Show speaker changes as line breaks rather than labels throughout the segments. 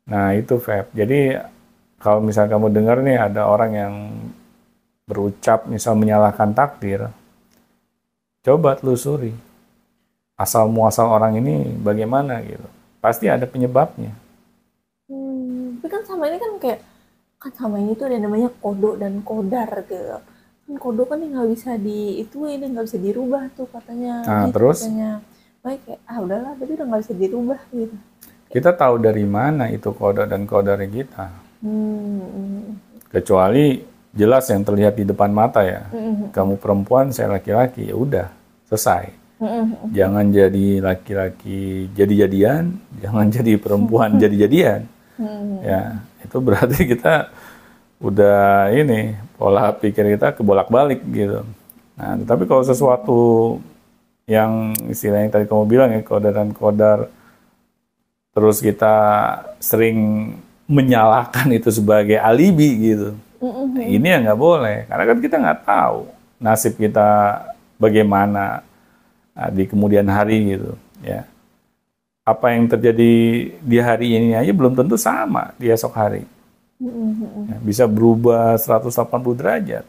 Nah itu Feb. Jadi kalau misal kamu dengar nih ada orang yang berucap misal menyalahkan takdir, coba telusuri asal muasal orang ini bagaimana gitu. Pasti ada penyebabnya.
Tapi kan sama ini kan kayak kan sama ini tuh ada namanya kodo dan kodar gitu. Kan kodo kan nggak bisa ini nggak bisa dirubah tuh katanya
Nah
gitu
terus
katanya. Baik kayak udahlah tapi udah nggak bisa dirubah gitu.
kita tahu dari mana itu kode dan kodar kita.
Hmm.
Kecuali jelas yang terlihat di depan mata ya. Kamu perempuan, saya laki-laki, ya udah selesai. Jangan jadi laki-laki jadi-jadian, jangan jadi perempuan jadi-jadian. Ya, itu berarti kita udah ini pola pikir kita kebolak-balik gitu. Nah, tapi kalau sesuatu yang istilahnya tadi kamu bilang ya kodar dan kodar, terus kita sering menyalahkan itu sebagai alibi gitu. Nah, ini yang nggak boleh, karena kan kita nggak tahu nasib kita bagaimana di kemudian hari gitu, ya. Apa yang terjadi di hari ini aja belum tentu sama di esok hari. Ya, bisa berubah 180 derajat.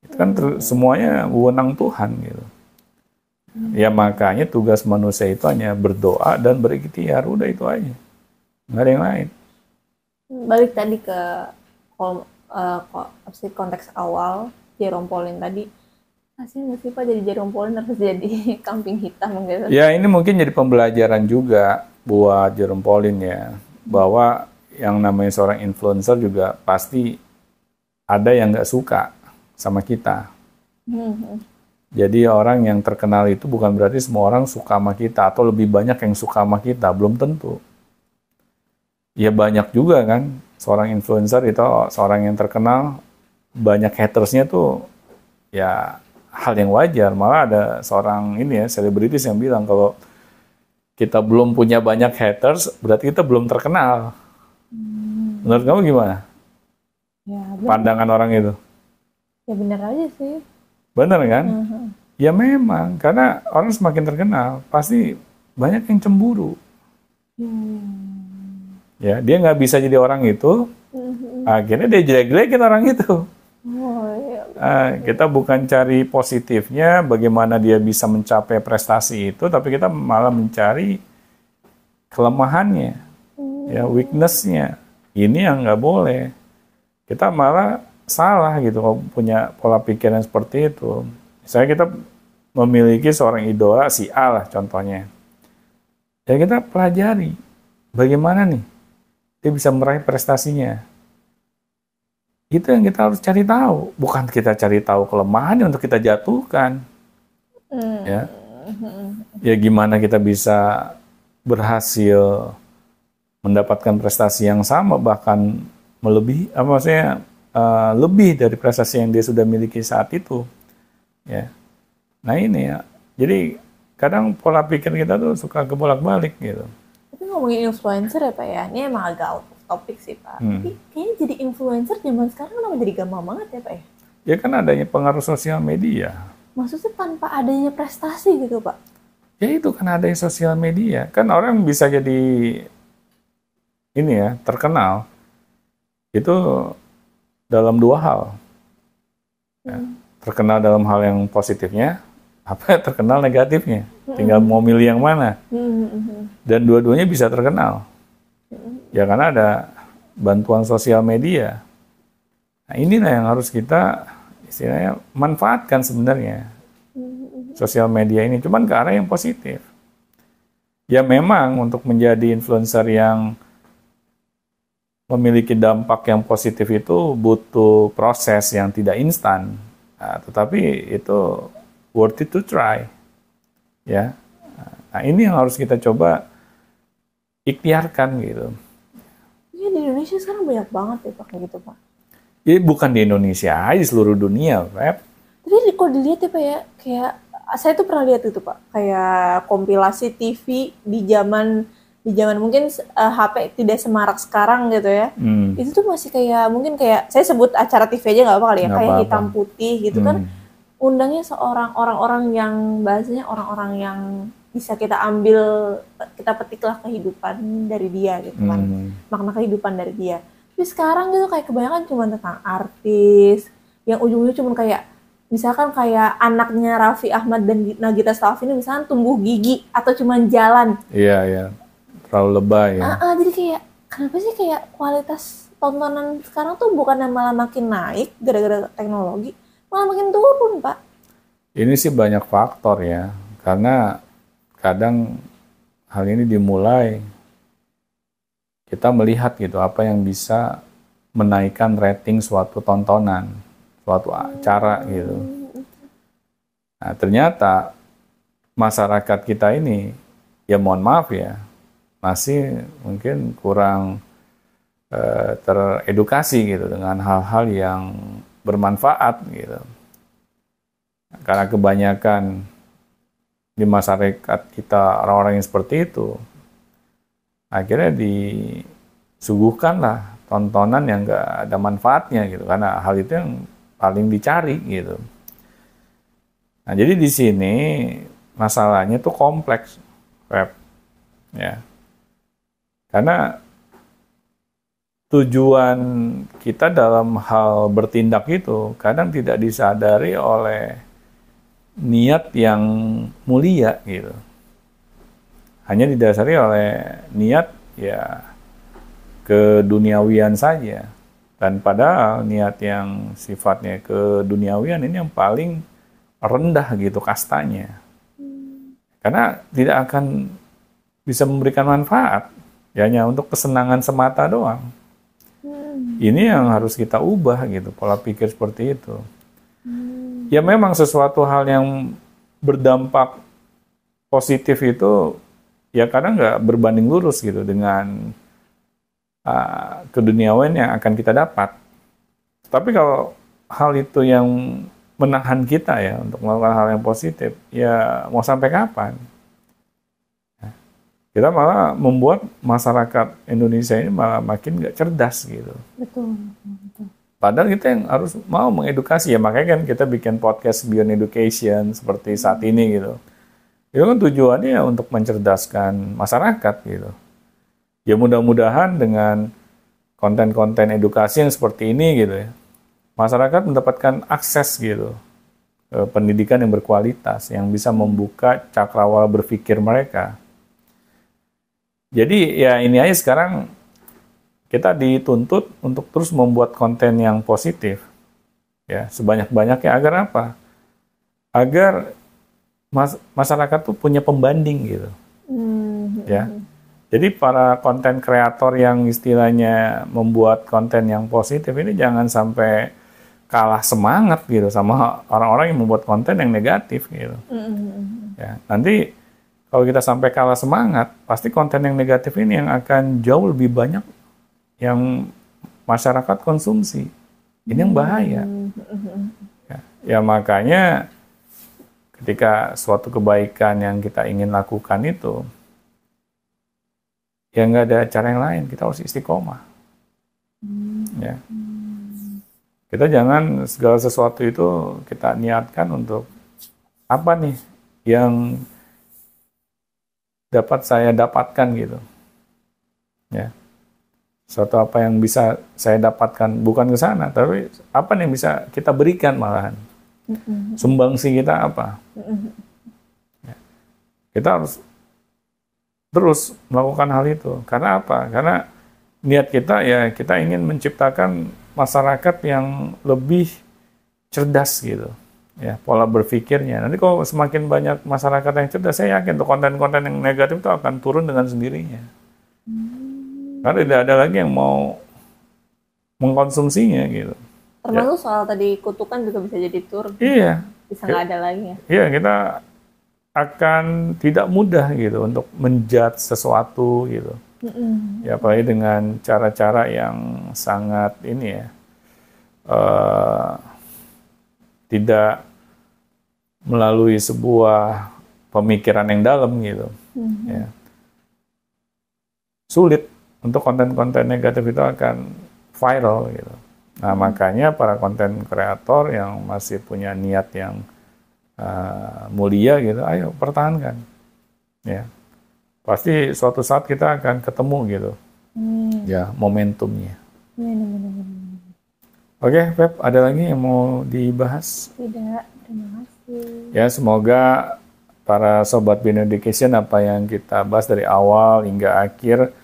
Itu kan semuanya wewenang Tuhan gitu. Ya makanya tugas manusia itu hanya berdoa dan berikhtiar, udah itu aja. Nggak ada yang lain.
Balik tadi ke konteks awal Jerome Pauline tadi, kasihan nggak sih Pak jadi Jerome Pauline harus jadi kambing hitam gitu.
Ya ini mungkin jadi pembelajaran juga buat Jerome Pauline ya, bahwa yang namanya seorang influencer juga pasti ada yang nggak suka sama kita. Jadi orang yang terkenal itu bukan berarti semua orang suka sama kita atau lebih banyak yang suka sama kita, belum tentu. Ya banyak juga kan, seorang influencer itu seorang yang terkenal, banyak hatersnya tuh ya hal yang wajar. Malah ada seorang ini ya, selebritis yang bilang kalau kita belum punya banyak haters, berarti kita belum terkenal. Menurut kamu gimana?
Ya,
Pandangan orang itu?
Ya benar aja sih.
Benar kan? Ya memang, karena orang semakin terkenal, pasti banyak yang cemburu. Ya, dia nggak bisa jadi orang itu, akhirnya dia jelek-jelekin orang itu. Kita bukan cari positifnya, bagaimana dia bisa mencapai prestasi itu, tapi kita malah mencari kelemahannya, ya weakness-nya. Ini yang nggak boleh. Kita malah salah gitu kalau punya pola pikir yang seperti itu. Misalnya kita memiliki seorang idola si A lah contohnya. Ya kita pelajari bagaimana nih dia bisa meraih prestasinya. Itu yang kita harus cari tahu, bukan kita cari tahu kelemahannya untuk kita jatuhkan. Ya. Ya gimana kita bisa berhasil mendapatkan prestasi yang sama bahkan melebihi maksudnya lebih dari prestasi yang dia sudah miliki saat itu, ya. Nah ini ya, jadi kadang pola pikir kita tuh suka kebolak-balik gitu.
Tapi ngomongin influencer ya Pak ya, ini emang agak out of topic sih Pak. Tapi kayaknya jadi influencer zaman sekarang kenapa jadi gampang banget ya Pak ya?
Ya kan adanya pengaruh sosial media.
Maksudnya tanpa adanya prestasi gitu Pak?
Ya itu kan adanya sosial media, kan orang bisa jadi ini ya terkenal itu dalam dua hal. Ya, terkenal dalam hal yang positifnya, apa terkenal negatifnya. Tinggal mau milih yang mana. Dan dua-duanya bisa terkenal. Ya karena ada bantuan sosial media. Nah inilah yang harus kita istilahnya manfaatkan sebenarnya. Sosial media ini cuman ke arah yang positif. Ya memang untuk menjadi influencer yang memiliki dampak yang positif itu butuh proses yang tidak instan. Nah, tetapi itu worth it to try. Ya. Nah, ini yang harus kita coba ikhtiarkan gitu.
Iya di Indonesia sekarang banyak banget ya Pak kayak gitu Pak.
Jadi bukan di Indonesia aja, seluruh dunia, Feb.
Tapi kalau dilihat ya Pak ya, kayak saya tuh pernah lihat itu Pak, kayak kompilasi TV di zaman mungkin HP tidak semarak sekarang gitu ya. Itu tuh masih kayak mungkin kayak saya sebut acara TV aja nggak apa kali ya,
Nggak
kayak
apa-apa.
hitam putih gitu kan. Undangnya orang-orang yang bahasanya orang-orang yang bisa kita ambil, kita petiklah kehidupan dari dia gitu kan, makna kehidupan dari dia. Tapi sekarang gitu kayak kebanyakan cuma tentang artis, yang ujung-ujungnya cuma kayak, misalkan kayak anaknya Raffi Ahmad dan Nagita Slavina misalkan tumbuh gigi atau cuma jalan.
Iya, terlalu lebay ya.
Jadi kayak, kenapa sih kayak kualitas tontonan sekarang tuh bukannya malah makin naik gara-gara teknologi, malah makin turun, Pak.
Ini sih banyak faktor ya, karena kadang hal ini dimulai kita melihat gitu apa yang bisa menaikkan rating suatu tontonan, suatu acara gitu. Nah, ternyata masyarakat kita ini, ya mohon maaf ya, masih mungkin kurang teredukasi gitu dengan hal-hal yang bermanfaat gitu. Karena kebanyakan di masyarakat kita orang-orang yang seperti itu, akhirnya disuguhkanlah tontonan yang nggak ada manfaatnya gitu, karena hal itu yang paling dicari gitu. Nah, jadi di sini masalahnya tuh kompleks, Web, ya, karena tujuan kita dalam hal bertindak itu kadang tidak disadari oleh niat yang mulia gitu. Hanya didasari oleh niat ya keduniawian saja. Dan padahal niat yang sifatnya keduniawian ini yang paling rendah gitu kastanya. Karena tidak akan bisa memberikan manfaat, ya hanya untuk kesenangan semata doang. Ini yang harus kita ubah gitu, pola pikir seperti itu. Ya memang sesuatu hal yang berdampak positif itu ya kadang nggak berbanding lurus gitu dengan keduniawian yang akan kita dapat. Tapi kalau hal itu yang menahan kita ya untuk melakukan hal yang positif, ya mau sampai kapan? Kita malah membuat masyarakat Indonesia ini malah makin nggak cerdas gitu.
Betul.
Padahal kita yang harus mau mengedukasi, ya makanya kan kita bikin podcast Beyond Education seperti saat ini gitu. Itu kan tujuannya untuk mencerdaskan masyarakat gitu. Ya mudah-mudahan dengan konten-konten edukasi yang seperti ini gitu ya, masyarakat mendapatkan akses gitu ke pendidikan yang berkualitas, yang bisa membuka cakrawala berpikir mereka. Jadi ya ini aja sekarang kita dituntut untuk terus membuat konten yang positif, ya sebanyak-banyaknya. Agar apa? Agar masyarakat tuh punya pembanding gitu, ya. Jadi para konten kreator yang istilahnya membuat konten yang positif ini jangan sampai kalah semangat gitu sama orang-orang yang membuat konten yang negatif gitu. Ya, nanti kalau kita sampai kalah semangat, pasti konten yang negatif ini yang akan jauh lebih banyak yang masyarakat konsumsi. Ini yang bahaya. Ya makanya ketika suatu kebaikan yang kita ingin lakukan itu, ya nggak ada cara yang lain, kita harus istiqomah. Ya. Kita jangan segala sesuatu itu kita niatkan untuk apa nih yang dapat saya dapatkan gitu. Ya. Suatu apa yang bisa saya dapatkan, bukan ke sana, tapi apa yang bisa kita berikan malahan. Sumbangsi kita apa. Ya. Kita harus terus melakukan hal itu. Karena apa? Karena niat kita ya kita ingin menciptakan masyarakat yang lebih cerdas gitu. Ya, pola berpikirnya. Nanti kalau semakin banyak masyarakat yang cerdas, saya yakin tuh konten-konten yang negatif itu akan turun dengan sendirinya. Karena tidak ada lagi yang mau mengkonsumsinya gitu.
Termasuk soal tadi kutukan juga bisa jadi turun.
Iya.
Bisa nggak ada lagi ya.
Iya, kita akan tidak mudah gitu untuk menjudge sesuatu gitu. Ya apalagi dengan cara-cara yang sangat ini ya, tidak melalui sebuah pemikiran yang dalam gitu. Ya. Sulit untuk konten-konten negatif itu akan viral gitu. Nah makanya para konten kreator yang masih punya niat yang mulia gitu, ayo pertahankan. Ya, pasti suatu saat kita akan ketemu gitu. Ya, momentumnya. Oke, Pep, ada lagi yang mau dibahas?
Tidak, terima kasih.
Ya, semoga para sobat Bino Education apa yang kita bahas dari awal hingga akhir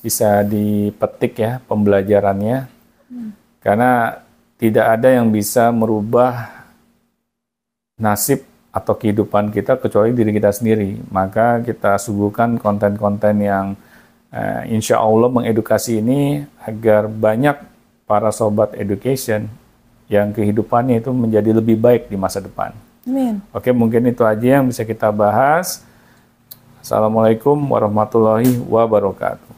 bisa dipetik ya pembelajarannya. Karena tidak ada yang bisa merubah nasib atau kehidupan kita kecuali diri kita sendiri. Maka kita suguhkan konten-konten yang insya Allah mengedukasi ini agar banyak para sobat education yang kehidupannya itu menjadi lebih baik di masa depan.
Amin.
Oke, mungkin itu aja yang bisa kita bahas. Assalamualaikum warahmatullahi wabarakatuh.